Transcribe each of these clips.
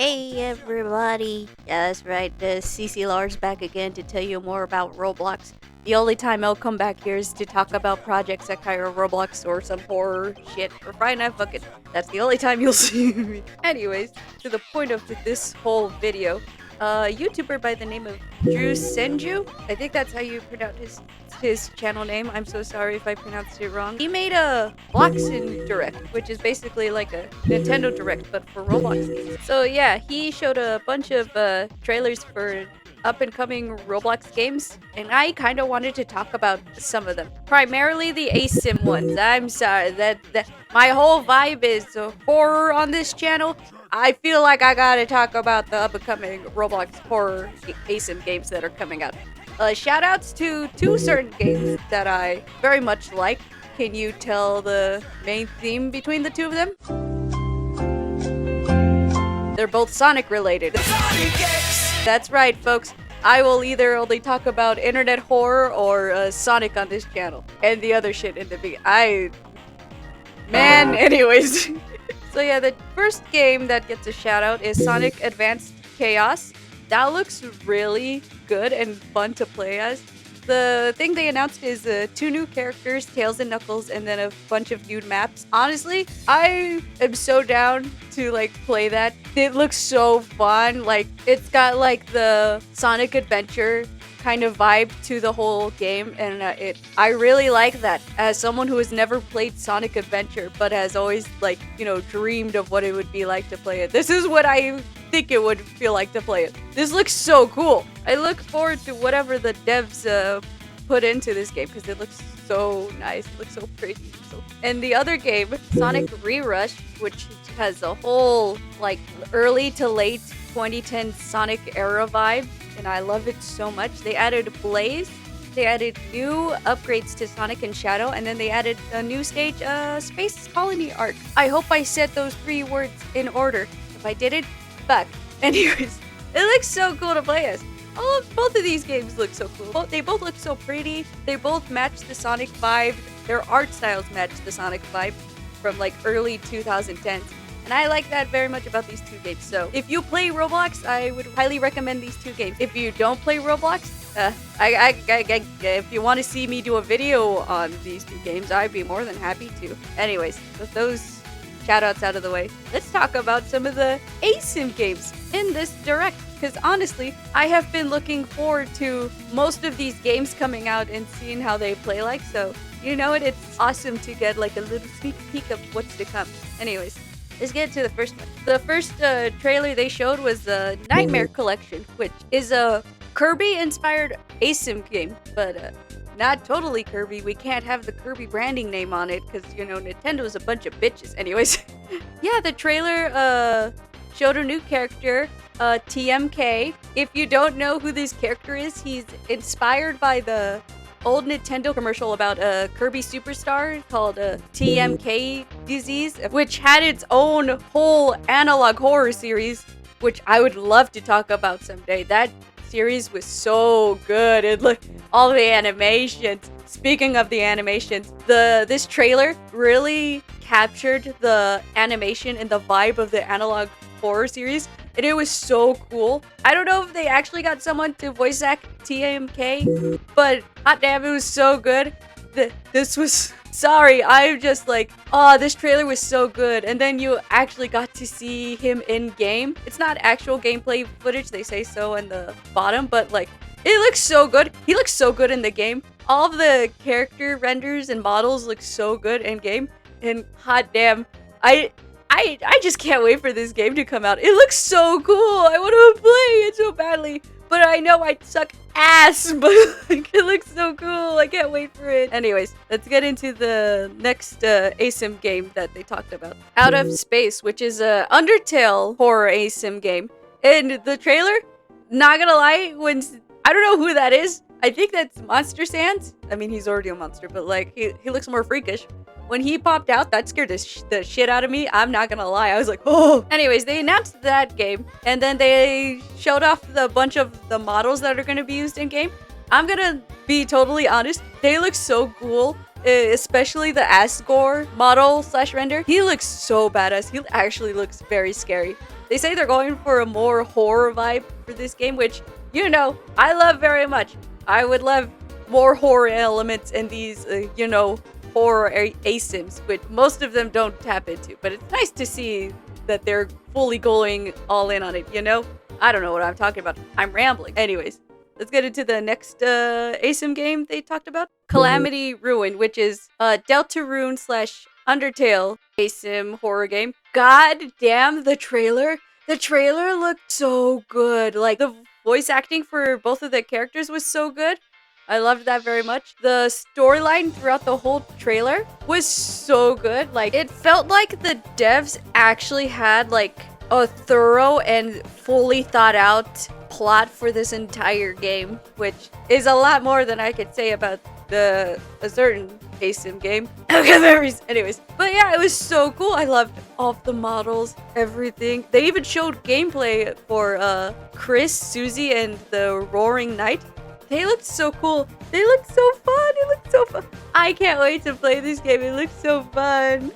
Hey everybody! Yeah, that's right, CC Lars back again to tell you more about Roblox. The only time I'll come back here is to talk about Project Sekai or Roblox or some horror shit or Friday Night Fucking. That's the only time you'll see me. Anyways, to the point of this whole video, a YouTuber by the name of Drusenju, I think that's how you pronounce his channel name. I'm so sorry if I pronounced it wrong. He made a Bloxin Direct, which is basically like a Nintendo Direct, but for Roblox games. So yeah, he showed a bunch of trailers for up-and-coming Roblox games, and I kind of wanted to talk about some of them. Primarily the ASIM ones. I'm sorry, that my whole vibe is horror on this channel. I feel like I gotta talk about the up-and-coming Roblox horror ASIM games that are coming out. Shoutouts to two certain games that I very much like. Can you tell the main theme between the two of them? They're both Sonic related. That's right, folks. I will either only talk about internet horror or Sonic on this channel. And the other shit in the beginning. Anyways. So yeah, the first game that gets a shout out is Sonic Advanced Chaos. That looks really good and fun to play as. The thing they announced is 2 new characters, Tails and Knuckles, and then a bunch of new maps. Honestly, I am so down to play that. It looks so fun. It's got the Sonic Adventure kind of vibe to the whole game, and I really like that. As someone who has never played Sonic Adventure but has always dreamed of what it would be like to play it, this is what I think it would feel like to play it. This looks so cool. I look forward to whatever the devs put into this game because it looks so nice. It looks so pretty. And the other game, Sonic Rerush, which has a whole early to late 2010 Sonic era vibe, and I love it so much. They added Blaze, they added new upgrades to Sonic and Shadow, and then they added a new stage, Space Colony Arc. I hope I said those 3 words in order. If I didn't, fuck. Anyways, it looks so cool to play as. Both of these games look so cool. They both look so pretty. They both match the Sonic vibe. Their art styles match the Sonic vibe from early 2010s. And I like that very much about these 2 games. So if you play Roblox, I would highly recommend these 2 games. If you don't play Roblox, if you want to see me do a video on these 2 games, I'd be more than happy to. Anyways, with those shoutouts out of the way, let's talk about some of the ASIM games in this Direct. Because honestly, I have been looking forward to most of these games coming out and seeing how they play like. So, you know what? It's awesome to get a little sneak peek of what's to come. Anyways, let's get to the first one. The first trailer they showed was the Nightmare Collection, which is a Kirby-inspired ASIM game, but not totally Kirby. We can't have the Kirby branding name on it because, Nintendo's a bunch of bitches. Anyways, yeah, the trailer showed a new character, TMK. If you don't know who this character is, he's inspired by the old Nintendo commercial about a Kirby superstar called TMK Disease, which had its own whole analog horror series, which I would love to talk about someday. That series was so good. It looked all the animations. Speaking of the animations, this trailer really captured the animation and the vibe of the analog horror series, and it was so cool. I don't know if they actually got someone to voice act TMK, but hot damn, it was so good. This was... Sorry, I'm just this trailer was so good. And then you actually got to see him in game. It's not actual gameplay footage, they say so in the bottom, but it looks so good. He looks so good in the game. All of the character renders and models look so good in game. And hot damn, I just can't wait for this game to come out. It looks so cool. I want to play it so badly. But I know I suck ass, but it looks so cool. I can't wait for it. Anyways, let's get into the next ASIM game that they talked about. Out of Space, which is a Undertale horror ASIM game. And the trailer, not gonna lie, I don't know who that is. I think that's Monster Sans. I mean, he's already a monster, but he looks more freakish. When he popped out, that scared the shit out of me. I'm not gonna lie. I was like, oh. Anyways, they announced that game, and then they showed off the bunch of the models that are gonna be used in game. I'm gonna be totally honest. They look so cool. especially the Asgore model slash render. He looks so badass. He actually looks very scary. They say they're going for a more horror vibe for this game, which, you know, I love very much. I would love more horror elements in these, horror ASIMs, which most of them don't tap into. But it's nice to see that they're fully going all in on it, you know? I don't know what I'm talking about. I'm rambling. Anyways, let's get into the next ASIM game they talked about. Calamity Ruin, which is Deltarune / Undertale ASIM horror game. God damn, the trailer. The trailer looked so good. Like, the voice acting for both of the characters was so good. I loved that very much. The storyline throughout the whole trailer was so good. Like, it felt like the devs actually had, like, a thorough and fully thought out plot for this entire game, which is a lot more than I could say about a certain ASIM game. Anyways, but yeah, it was so cool. I loved all of the models, everything. They even showed gameplay for Chris, Susie, and the Roaring Knight. They looked so cool. They looked so fun. It looked so fun. I can't wait to play this game. It looks so fun.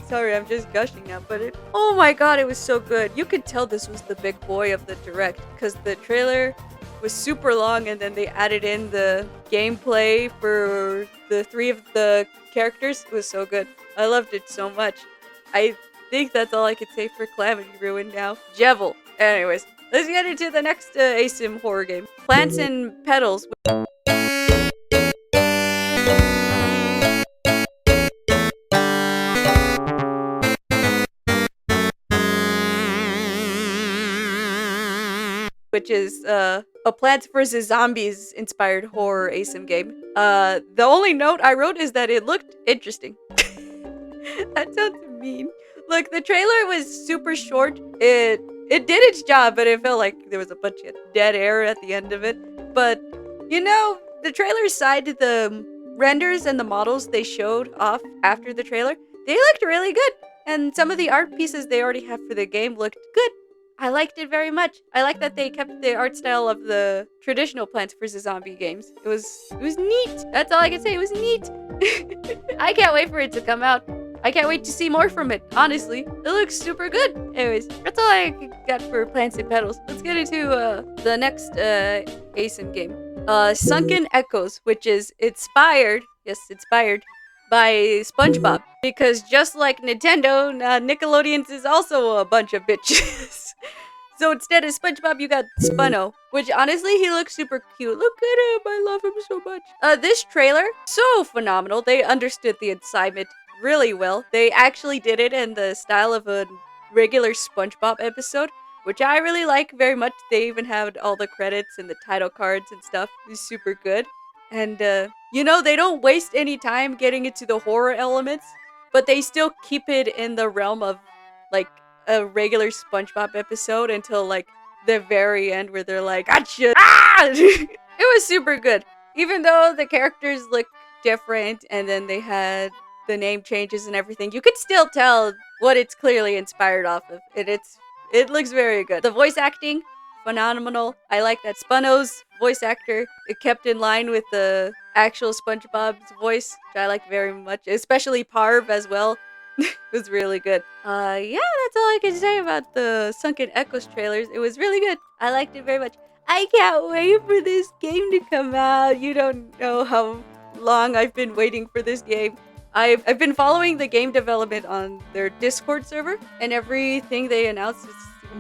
Sorry, I'm just gushing now, but oh my god, it was so good. You could tell this was the big boy of the direct because the trailer was super long, and then they added in the gameplay for the 3 of the characters. It was so good. I loved it so much. I think that's all I could say for Calamity Ruin now. Jevil. Anyways, let's get into the next ASIM horror game. Plants and Petals. Which is a Plants vs. Zombies inspired horror ASIM game. The only note I wrote is that it looked interesting. That sounds mean. Look, the trailer was super short. It did its job, but it felt like there was a bunch of dead air at the end of it. But, you know, the trailer aside, the renders and the models they showed off after the trailer, they looked really good. And some of the art pieces they already have for the game looked good. I liked it very much. I like that they kept the art style of the traditional Plants vs. Zombie games. It was neat. That's all I can say. It was neat. I can't wait for it to come out. I can't wait to see more from it, honestly. It looks super good. Anyways, that's all I got for Plants and Petals. Let's get into the next ASIM game. Sunken Echoes, which is inspired by SpongeBob. Because just like Nintendo, Nickelodeon's is also a bunch of bitches. So instead of SpongeBob, you got Spunno, which honestly, he looks super cute. Look at him. I love him so much. This trailer, so phenomenal. They understood the assignment really well. They actually did it in the style of a regular SpongeBob episode, which I really like very much. They even had all the credits and the title cards and stuff. It was super good. And, you know, they don't waste any time getting into the horror elements, but they still keep it in the realm of, like, a regular SpongeBob episode until, like, the very end where they're like, gotcha! Ah! It was super good. Even though the characters look different and then they had the name changes and everything, you could still tell what it's clearly inspired off of. It looks very good. The voice acting, phenomenal. I like that Spunno's voice actor, it kept in line with the actual SpongeBob's voice, which I like very much, especially Parv as well. It was really good. Yeah, that's all I can say about the Sunken Echoes trailers. It was really good. I liked it very much. I can't wait for this game to come out. You don't know how long I've been waiting for this game. I've been following the game development on their Discord server, and everything they announced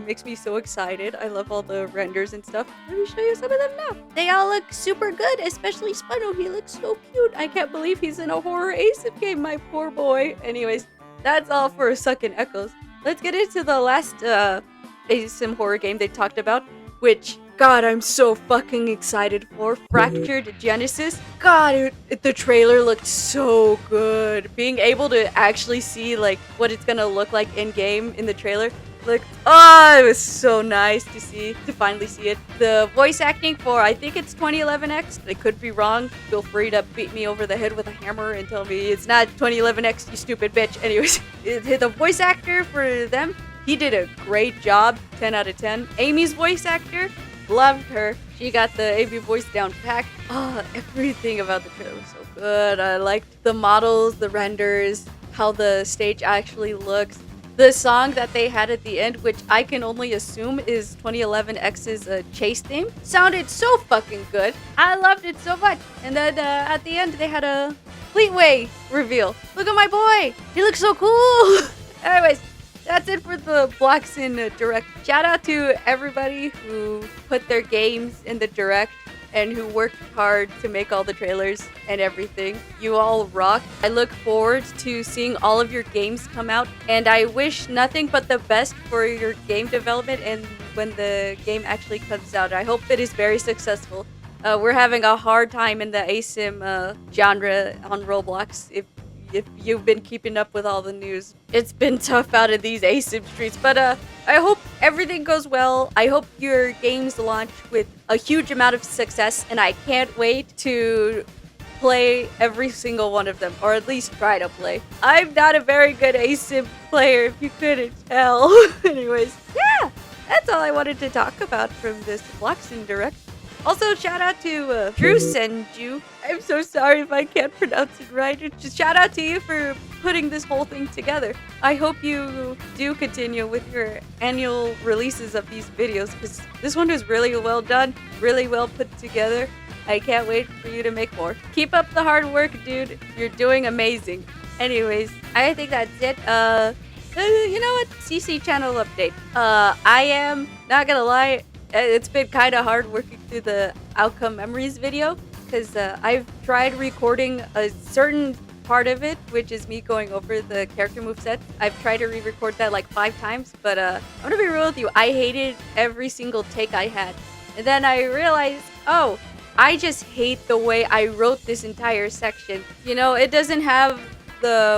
makes me so excited. I love all the renders and stuff. Let me show you some of them now. They all look super good, especially Spunno. He looks so cute. I can't believe he's in a horror ASIM game, my poor boy. Anyways, that's all for Sunken Echoes. Let's get into the last ASIM horror game they talked about, which, God, I'm so fucking excited for. Fractured Genesis. God, the trailer looked so good. Being able to actually see, like, what it's gonna look like in-game in the trailer. Look, oh, it was so nice to finally see it. The voice acting for, I think it's 2011X. I could be wrong. Feel free to beat me over the head with a hammer and tell me it's not 2011X, you stupid bitch. Anyways, the voice actor for them, he did a great job. 10 out of 10. Amy's voice actor, loved her. She got the Amy voice down packed. Oh, everything about the trailer was so good. I liked the models, the renders, how the stage actually looks. the song that they had at the end, which I can only assume is 2011X's chase theme, sounded so fucking good. I loved it so much. And then at the end, they had a Fleetway reveal. Look at my boy. He looks so cool. Anyways, that's it for the Bloxin Direct. Shout out to everybody who put their games in the Direct and who worked hard to make all the trailers and everything. You all rock. I look forward to seeing all of your games come out, and I wish nothing but the best for your game development and when the game actually comes out. I hope it is very successful. We're having a hard time in the ASIM genre on Roblox. If you've been keeping up with all the news, it's been tough out of these ASIM streets, but I hope everything goes well. I hope your games launch with a huge amount of success, and I can't wait to play every single one of them, or at least try to play. I'm not a very good ASIM player, if you couldn't tell. Anyways, yeah, that's all I wanted to talk about from this Bloxin Direct. Also, shout out to Drusenju. I'm so sorry if I can't pronounce it right. Just shout out to you for putting this whole thing together. I hope you do continue with your annual releases of these videos, because this one was really well done, really well put together. I can't wait for you to make more. Keep up the hard work, dude. You're doing amazing. Anyways, I think that's it. You know what? CC channel update. I am not gonna lie. It's been kind of hard working through the outcome memories video, because I've tried recording a certain part of it, which is me going over the character moveset. I've tried to re-record that like 5 times, but I'm gonna be real with you. I hated every single take I had. And then I realized, oh, I just hate the way I wrote this entire section. You know, it doesn't have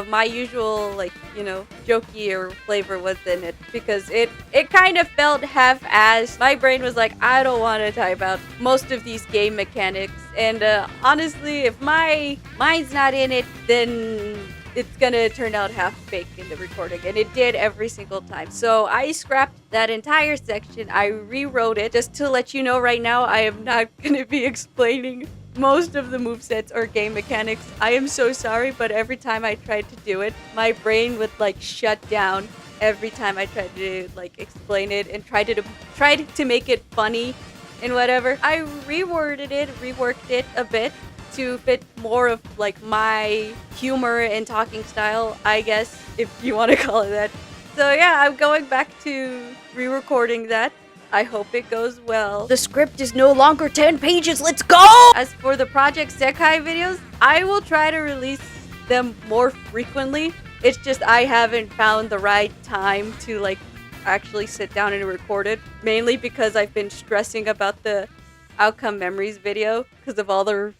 my usual, like, you know, jokey or flavor was in it, because it kind of felt half-assed. My brain was like, I don't want to type out most of these game mechanics, and honestly, if my mind's not in it, then it's gonna turn out half-baked in the recording, and it did every single time. So I scrapped that entire section. I rewrote it. Just to let you know right now, I am not gonna be explaining most of the movesets or game mechanics. I am so sorry, but every time I tried to do it, my brain would like shut down every time I tried to like explain it and tried to make it funny and whatever. I reworked it a bit to fit more of like my humor and talking style, I guess, if you want to call it that. So yeah, I'm going back to re-recording that. I hope it goes well. The script is no longer 10 pages. Let's go! As for the Project Sekai videos, I will try to release them more frequently. It's just I haven't found the right time to like actually sit down and record it. Mainly because I've been stressing about the outcome memories video because of all the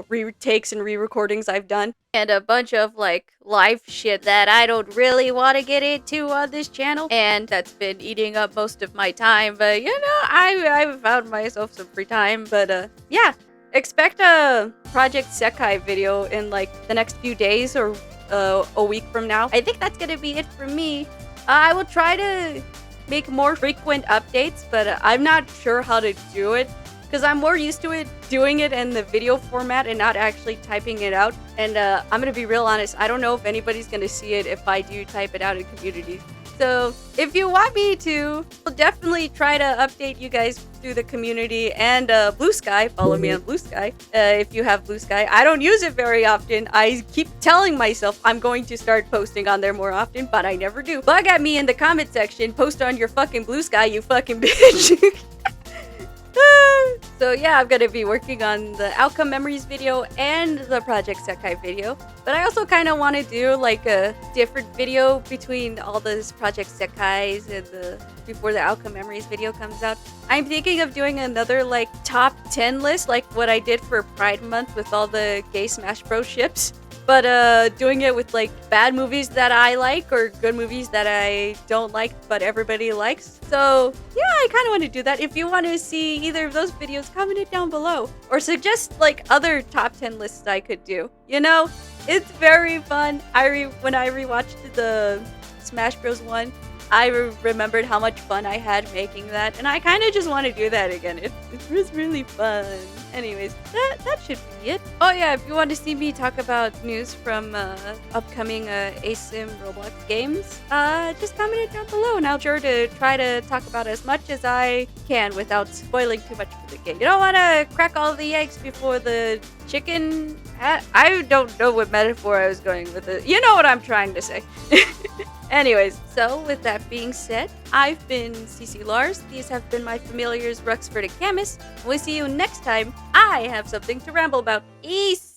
retakes and re-recordings I've done, and a bunch of like live shit that I don't really want to get into on this channel, and that's been eating up most of my time. But you know, I've found myself some free time. But yeah, expect a Project Sekai video in like the next few days or a week from now. I think that's gonna be it for me. I will try to make more frequent updates, but I'm not sure how to do it, because I'm more used to doing it in the video format and not actually typing it out. And I'm gonna be real honest, I don't know if anybody's gonna see it if I do type it out in community. So if you want me to, I'll definitely try to update you guys through the community and Blue Sky. Follow me on Blue Sky if you have Blue Sky. I don't use it very often. I keep telling myself I'm going to start posting on there more often, but I never do. Bug at me in the comment section. Post on your fucking Blue Sky, you fucking bitch. So yeah, I'm gonna be working on the outcome memories video and the Project Sekai video, but I also kind of want to do like a different video between all those Project Sekais and before the outcome memories video comes out. I'm thinking of doing another like top 10 list, like what I did for Pride Month with all the gay Smash Bros ships. But doing it with like bad movies that I like or good movies that I don't like but everybody likes. So yeah, I kind of want to do that. If you want to see either of those videos, comment it down below or suggest like other top 10 lists I could do. You know, it's very fun. When I rewatched the Smash Bros. 1, I remembered how much fun I had making that, and I kind of just want to do that again. It was really fun. Anyways, that should be it. Oh yeah, if you want to see me talk about news from upcoming ASIM Roblox games, just comment it down below, and I'll sure to try to talk about as much as I can without spoiling too much for the game. You don't want to crack all the eggs before the chicken. I don't know what metaphor I was going with it. You know what I'm trying to say. Anyways, so with that being said, I've been CC Lars. These have been my familiars, Ruxford and Camus. We'll see you next time. I have something to ramble about. Peace!